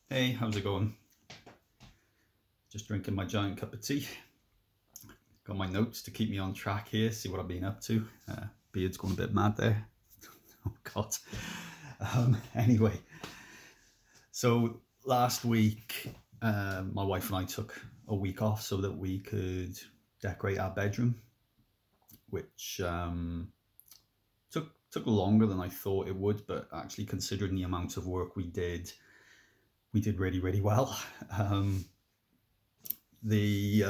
Hey, how's it going? Just drinking my giant cup of tea. Got my notes to keep me on track here, see what I've been up to. Beard's going a bit mad there. Oh, God. Anyway, so last week, my wife and I took a week off so that we could decorate our bedroom, which took longer than I thought it would, but actually, considering the amount of work we did really, really well. Um, the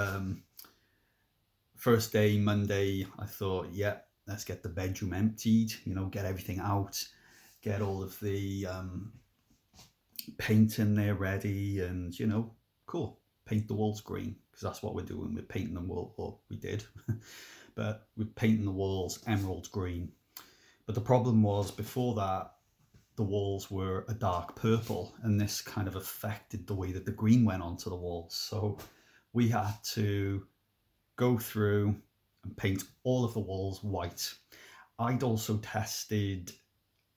First day, Monday, I thought, yeah, let's get the bedroom emptied, get everything out, get all of the paint in there ready, and, cool, paint the walls green, because that's what we're doing. We're painting them, or we did, but we're painting the walls emerald green. But the problem was before that, the walls were a dark purple, and this kind of affected the way that the green went onto the walls. So we had to go through and paint all of the walls white. I'd also tested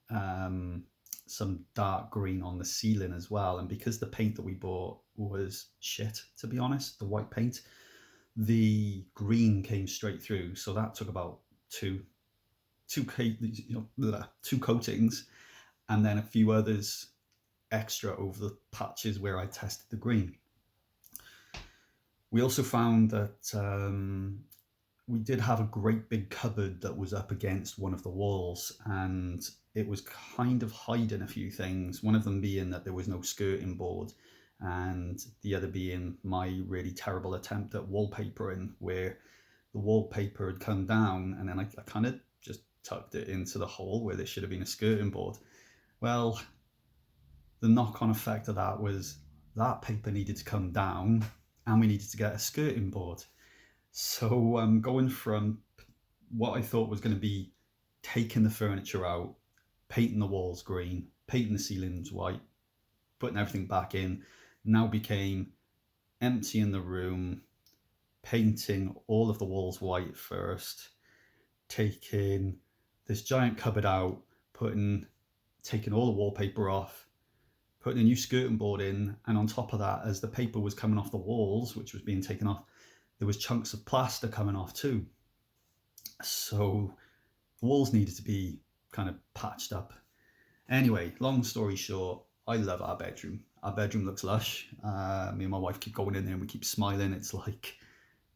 um, some dark green on the ceiling as well, and because the paint that we bought was shit, to be honest, the white paint, the green came straight through. So that took about two coatings, and then a few others extra over the patches where I tested the green. We also found that we did have a great big cupboard that was up against one of the walls, and it was kind of hiding a few things. One of them being that there was no skirting board, and the other being my really terrible attempt at wallpapering, where the wallpaper had come down and then I kind of just tucked it into the hole where there should have been a skirting board. Well, the knock on effect of that was that paper needed to come down and we needed to get a skirting board. So going from what I thought was going to be taking the furniture out, painting the walls green, painting the ceilings white, putting everything back in, now became emptying the room, painting all of the walls white first, taking this giant cupboard out, taking all the wallpaper off, putting a new skirting board in, and on top of that, as the paper was coming off the walls, which was being taken off, there was chunks of plaster coming off too. So the walls needed to be kind of patched up. Anyway, long story short, I love our bedroom. Our bedroom looks lush. Me and my wife keep going in there and we keep smiling. It's like,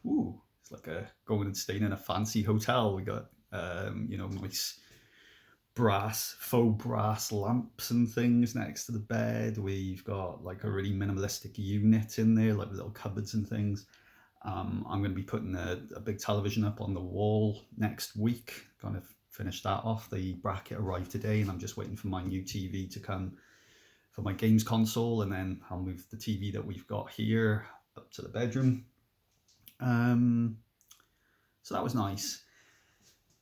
ooh, it's like going and staying in a fancy hotel. We got, nice faux brass lamps and things next to the bed. We've got like a really minimalistic unit in there, like little cupboards and things. I'm going to be putting a big television up on the wall next week. Kind of finish that off. The bracket arrived today, and I'm just waiting for my new TV to come for my games console, and then I'll move the TV that we've got here up to the bedroom. So that was nice.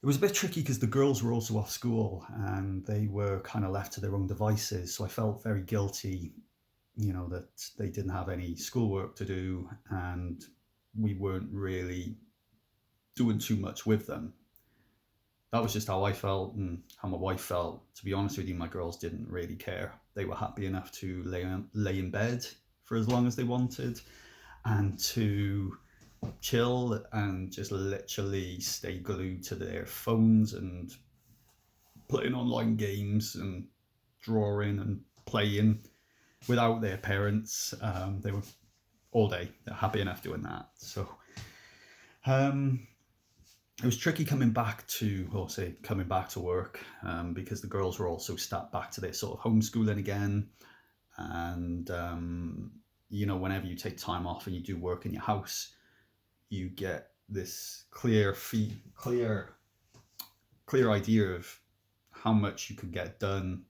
It was a bit tricky because the girls were also off school and they were kind of left to their own devices. So I felt very guilty, that they didn't have any schoolwork to do and we weren't really doing too much with them. That was just how I felt and how my wife felt. To be honest with you, my girls didn't really care. They were happy enough to lay in bed for as long as they wanted and to chill and just literally stay glued to their phones and playing online games and drawing and playing without their parents. They were all day. They're happy enough doing that. So it was tricky coming back to work because the girls were also stepped back to their sort of homeschooling again. And, whenever you take time off and you do work in your house, you get this clear idea of how much you could get done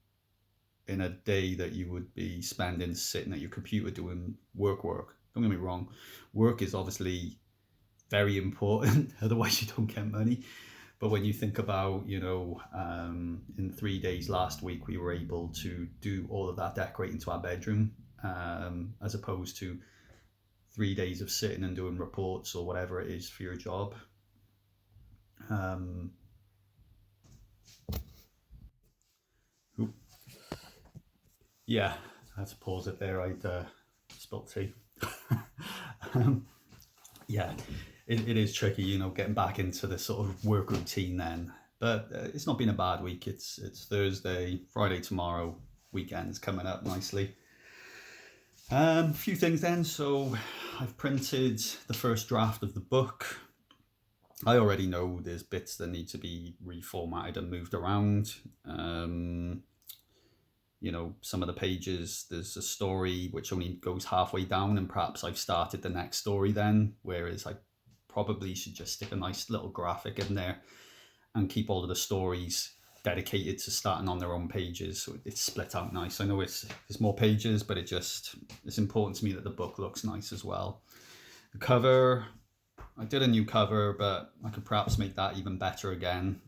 in a day that you would be spending sitting at your computer doing work. Don't get me wrong, work is obviously very important, otherwise you don't get money. But when you think about, in 3 days last week, we were able to do all of that decorating to our bedroom, as opposed to 3 days of sitting and doing reports or whatever it is for your job. Um, yeah, had to pause it there. I'd spilt tea. um, yeah, it is tricky, getting back into the sort of work routine then. But it's not been a bad week. It's Thursday, Friday tomorrow, weekend's coming up nicely. A few things then. So I've printed the first draft of the book. I already know there's bits that need to be reformatted and moved around. Some of the pages, there's a story which only goes halfway down, and perhaps I've started the next story then, whereas I probably should just stick a nice little graphic in there and keep all of the stories dedicated to starting on their own pages, so it's split out nice. I know it's more pages, but it's important to me that the book looks nice as well. The cover, I did a new cover, but I could perhaps make that even better again,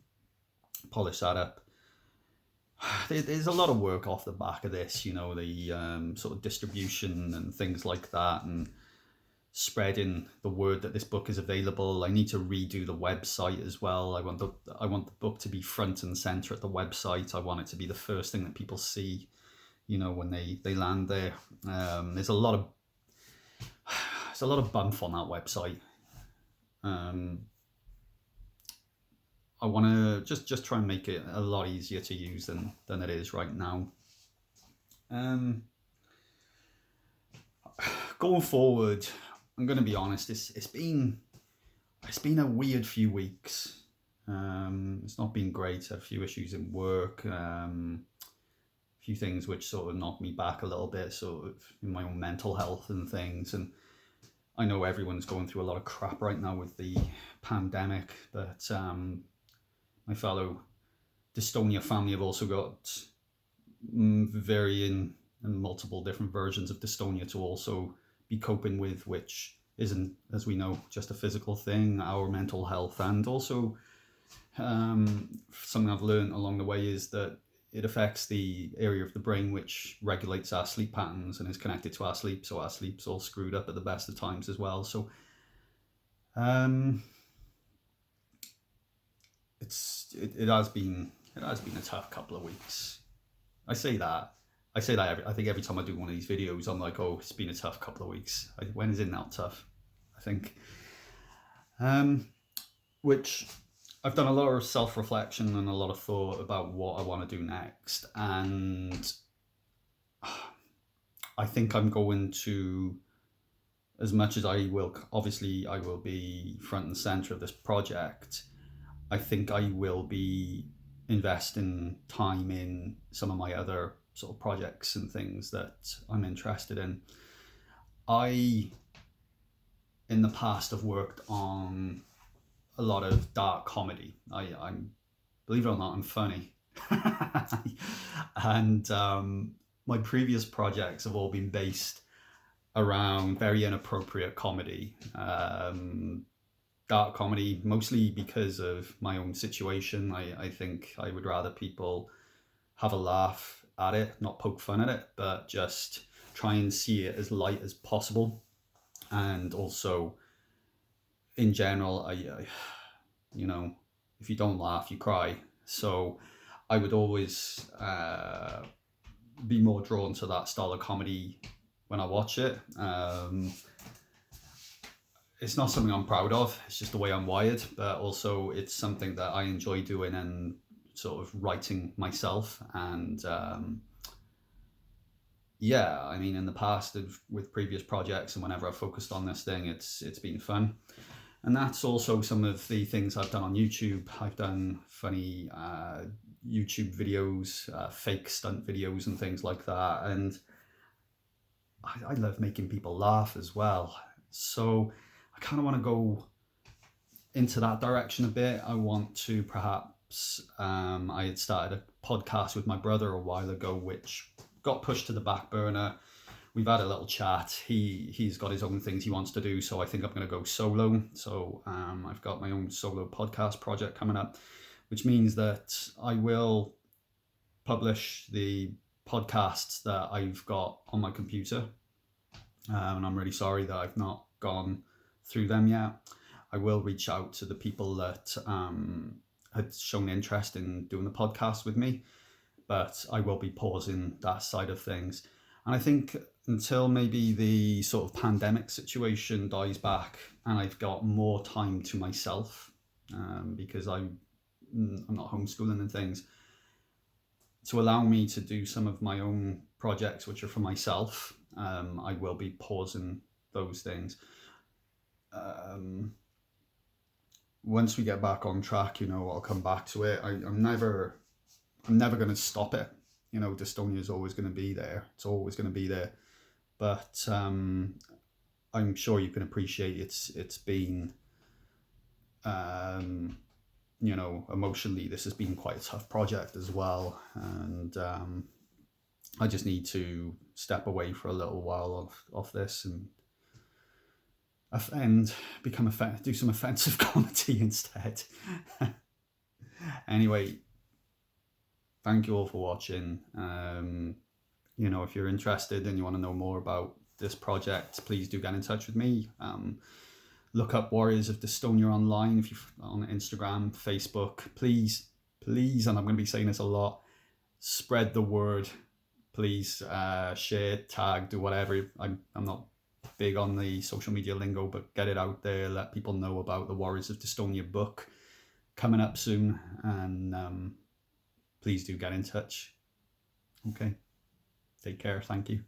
polish that up. There's a lot of work off the back of this, the sort of distribution and things like that, and spreading the word that this book is available. I need to redo the website as well. I want the book to be front and center at the website. I want it to be the first thing that people see, when they land there. There's a lot of bump on that website. I want to just try and make it a lot easier to use than it is right now. Going forward, I'm going to be honest. It's been a weird few weeks. It's not been great. I had a few issues in work. A few things which sort of knocked me back a little bit, sort of in my own mental health and things. And I know everyone's going through a lot of crap right now with the pandemic, but my fellow Dystonia family have also got varying and multiple different versions of dystonia to also be coping with, which isn't, as we know, just a physical thing, our mental health. And also something I've learned along the way is that it affects the area of the brain which regulates our sleep patterns and is connected to our sleep, so our sleep's all screwed up at the best of times as well. So it has been a tough couple of weeks. I say that I think every time I do one of these videos, I'm like, oh, it's been a tough couple of weeks. When is it not tough? I think. Which I've done a lot of self-reflection and a lot of thought about what I want to do next, and I think I'm going to, as much as I will be front and center of this project, I think I will be investing time in some of my other sort of projects and things that I'm interested in. I, in the past, have worked on a lot of dark comedy. I'm, believe it or not, I'm funny. And my previous projects have all been based around very inappropriate comedy. Dark comedy, mostly because of my own situation. I think I would rather people have a laugh at it, not poke fun at it, but just try and see it as light as possible. And also, in general, I if you don't laugh, you cry. So I would always be more drawn to that style of comedy when I watch it. It's not something I'm proud of. It's just the way I'm wired, but also it's something that I enjoy doing and sort of writing myself. And in the past with previous projects and whenever I've focused on this thing, it's been fun. And that's also some of the things I've done on YouTube. I've done funny YouTube videos, fake stunt videos and things like that. And I love making people laugh as well. So I kind of want to go into that direction a bit. I want to perhaps, I had started a podcast with my brother a while ago, which got pushed to the back burner. We've had a little chat. He's got his own things he wants to do, so I think I'm going to go solo. So I've got my own solo podcast project coming up, which means that I will publish the podcasts that I've got on my computer. And I'm really sorry that I've not gone through them yet. I will reach out to the people that had shown interest in doing the podcast with me, but I will be pausing that side of things. And I think until maybe the sort of pandemic situation dies back and I've got more time to myself, because I'm not homeschooling and things, to allow me to do some of my own projects, which are for myself, I will be pausing those things. Um, Once we get back on track, I'll come back to it. I'm never going to stop it. Dystonia is always going to be there. It's always going to be there. But I'm sure you can appreciate it's been, emotionally, this has been quite a tough project as well. And I just need to step away for a little while off this and do some offensive comedy instead. Anyway, thank you all for watching. If you're interested and you want to know more about this project, please do get in touch with me. Look up Warriors of Dystonia online, if you on Instagram, Facebook. Please, please, and I'm going to be saying this a lot, spread the word. Please share, tag, do whatever. I'm not big on the social media lingo, but get it out there. Let people know about the Warriors of Dystonia book coming up soon, and please do get in touch. Okay, take care. Thank you.